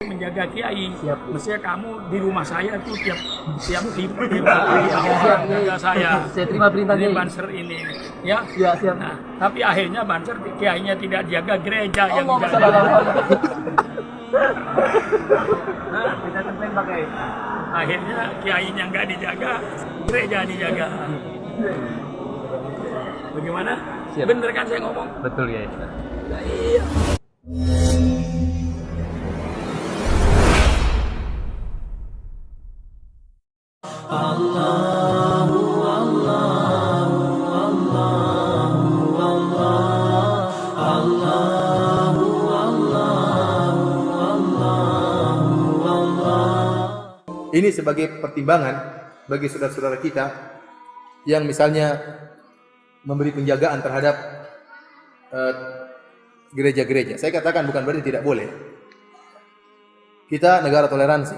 menjaga kiai. Siap. Mestinya kamu di rumah saya tuh tiap jaga saya. Saya terima perintah Ini Kiai. Banser ini, ya. Ya, siap. Nah, tapi akhirnya Banser kiainya tidak jaga, gereja yang Allah jaga. Nah, kita tempelin pakai. Akhirnya kiainya nggak dijaga, gereja dijaga. Bagaimana? Siap. Bener kan saya ngomong? Betul ya. Iya. Ini sebagai pertimbangan bagi saudara-saudara kita yang misalnya memberi penjagaan terhadap gereja-gereja. Saya katakan bukan berarti tidak boleh. Kita negara toleransi.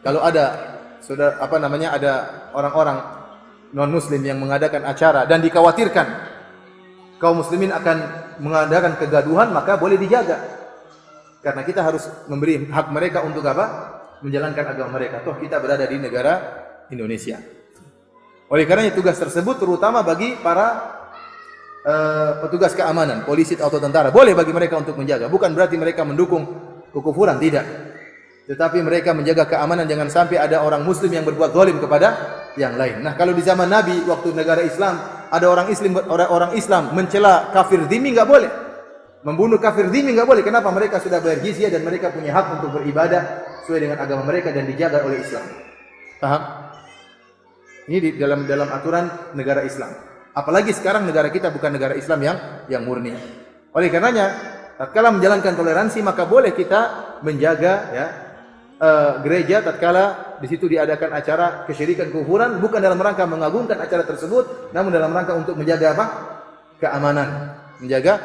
Kalau ada ada orang-orang non-muslim yang mengadakan acara dan dikhawatirkan kaum muslimin akan mengadakan kegaduhan, maka boleh dijaga. Karena kita harus memberi hak mereka untuk apa? Menjalankan agama mereka. Toh kita berada di negara Indonesia. Oleh karenanya tugas tersebut terutama bagi para petugas keamanan, polisi atau tentara. Boleh bagi mereka untuk menjaga. Bukan berarti mereka mendukung kekufuran, tidak. Tetapi mereka menjaga keamanan, jangan sampai ada orang muslim yang berbuat zalim kepada yang lain. Nah, kalau di zaman Nabi waktu negara Islam ada orang Islam mencela kafir dhimmi, enggak boleh. Membunuh kafir dhimmi enggak boleh. Kenapa? Mereka sudah bayar jizyah dan mereka punya hak untuk beribadah sesuai dengan agama mereka dan dijaga oleh Islam. Paham? Ini di dalam aturan negara Islam. Apalagi sekarang negara kita bukan negara Islam yang murni. Oleh karenanya, tatkala menjalankan toleransi maka boleh kita menjaga ya gereja tatkala di situ diadakan acara kesyirikan kufuran, bukan dalam rangka mengagungkan acara tersebut, namun dalam rangka untuk menjaga apa? Keamanan. Menjaga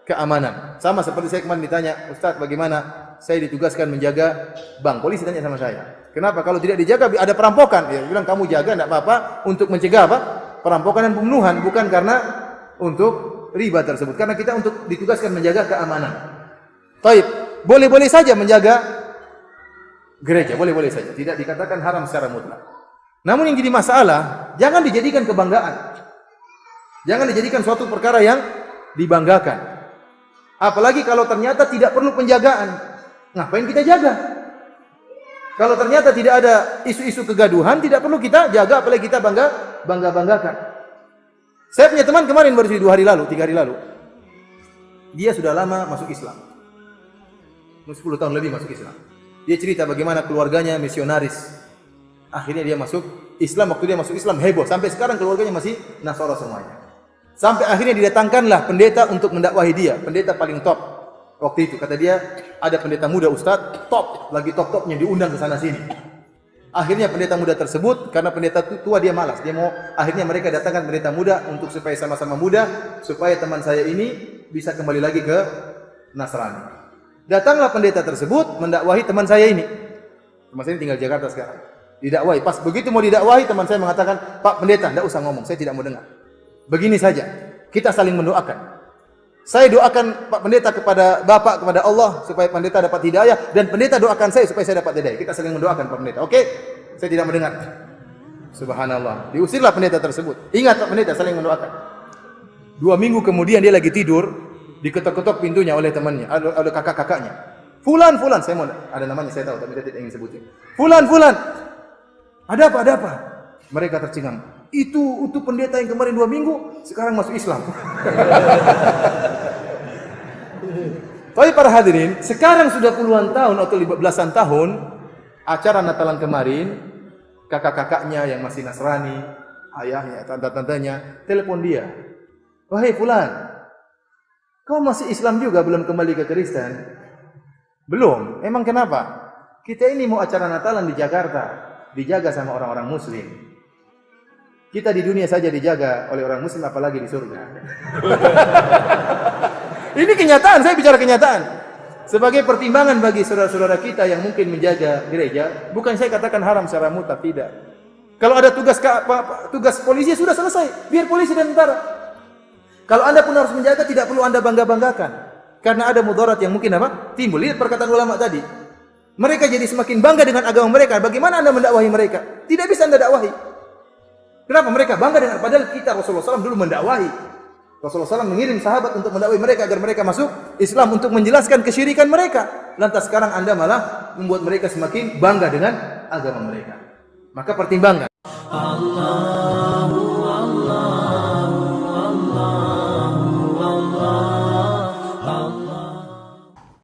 keamanan. Sama seperti saya kemarin ditanya, Ustaz bagaimana? Saya ditugaskan menjaga bank. Polisi tanya sama saya, kenapa kalau tidak dijaga ada perampokan? Dia bilang kamu jaga tidak apa-apa untuk mencegah apa? Perampokan dan pembunuhan, bukan karena untuk riba tersebut. Karena kita untuk ditugaskan menjaga keamanan. Taib, boleh-boleh saja menjaga gereja, boleh-boleh saja. Tidak dikatakan haram secara mutlak. Namun yang jadi masalah, jangan dijadikan kebanggaan. Jangan dijadikan suatu perkara yang dibanggakan. Apalagi kalau ternyata tidak perlu penjagaan. Ngapain kita jaga? Kalau ternyata tidak ada isu-isu kegaduhan, tidak perlu kita jaga, apalagi kita banggakan. Saya punya teman kemarin baru 3 hari lalu. Dia sudah lama masuk Islam. 10 tahun lebih masuk Islam. Dia cerita bagaimana keluarganya misionaris. Akhirnya dia masuk Islam. Waktu dia masuk Islam heboh. Sampai sekarang keluarganya masih Nasara semuanya. Sampai akhirnya didatangkanlah pendeta untuk mendakwahi dia. Pendeta paling top. Waktu itu kata dia ada pendeta muda Ustaz, top, lagi top-topnya diundang ke sana sini. Akhirnya pendeta muda tersebut karena pendeta tua dia malas, akhirnya mereka datangkan pendeta muda untuk supaya sama-sama muda, supaya teman saya ini bisa kembali lagi ke Nasrani. Datanglah pendeta tersebut mendakwahi teman saya ini. Teman saya ini tinggal di Jakarta sekarang. Didakwahi, pas begitu mau didakwahi teman saya mengatakan, "Pak pendeta, enggak usah ngomong, saya tidak mau dengar. Begini saja, kita saling mendoakan. Saya doakan Pak Pendeta kepada Bapak, kepada Allah supaya pendeta dapat hidayah dan pendeta doakan saya supaya saya dapat hidayah. Kita saling mendoakan Pak Pendeta. Oke? Saya tidak mendengar. Subhanallah. Diusirlah pendeta tersebut. Ingat Pak Pendeta saling mendoakan. 2 minggu kemudian dia lagi tidur, diketok-ketok pintunya oleh temannya, oleh kakak-kakaknya. Fulan, saya mau ada namanya saya tahu tapi saya tidak ingin sebutin. Fulan. Ada apa? Mereka tercengang. Itu pendeta yang kemarin 2 minggu sekarang masuk Islam. Tapi para hadirin, sekarang sudah puluhan tahun atau belasan tahun acara Natalan kemarin, kakak-kakaknya yang masih Nasrani, ayahnya, tante-tantenya telepon dia. "Wahai fulan, kau masih Islam juga belum kembali ke Kristen?" "Belum." "Emang kenapa?" "Kita ini mau acara Natalan di Jakarta, dijaga sama orang-orang muslim. Kita di dunia saja dijaga oleh orang muslim, apalagi di surga." Ini kenyataan, saya bicara kenyataan. Sebagai pertimbangan bagi saudara-saudara kita yang mungkin menjaga gereja, bukan saya katakan haram secara mutlak, tidak. Kalau ada tugas polisi sudah selesai, biar polisi dan tentara. Kalau Anda pun harus menjaga, tidak perlu Anda bangga-banggakan. Karena ada mudarat yang mungkin timbul. Lihat perkataan ulama tadi. Mereka jadi semakin bangga dengan agama mereka. Bagaimana Anda mendakwahi mereka? Tidak bisa Anda dakwahi. Kenapa mereka bangga dengan, padahal kita Rasulullah SAW dulu mendakwahi. Rasulullah SAW mengirim sahabat untuk mendakwahi mereka agar mereka masuk Islam, untuk menjelaskan kesyirikan mereka. Lantas sekarang Anda malah membuat mereka semakin bangga dengan agama mereka. Maka pertimbangkan.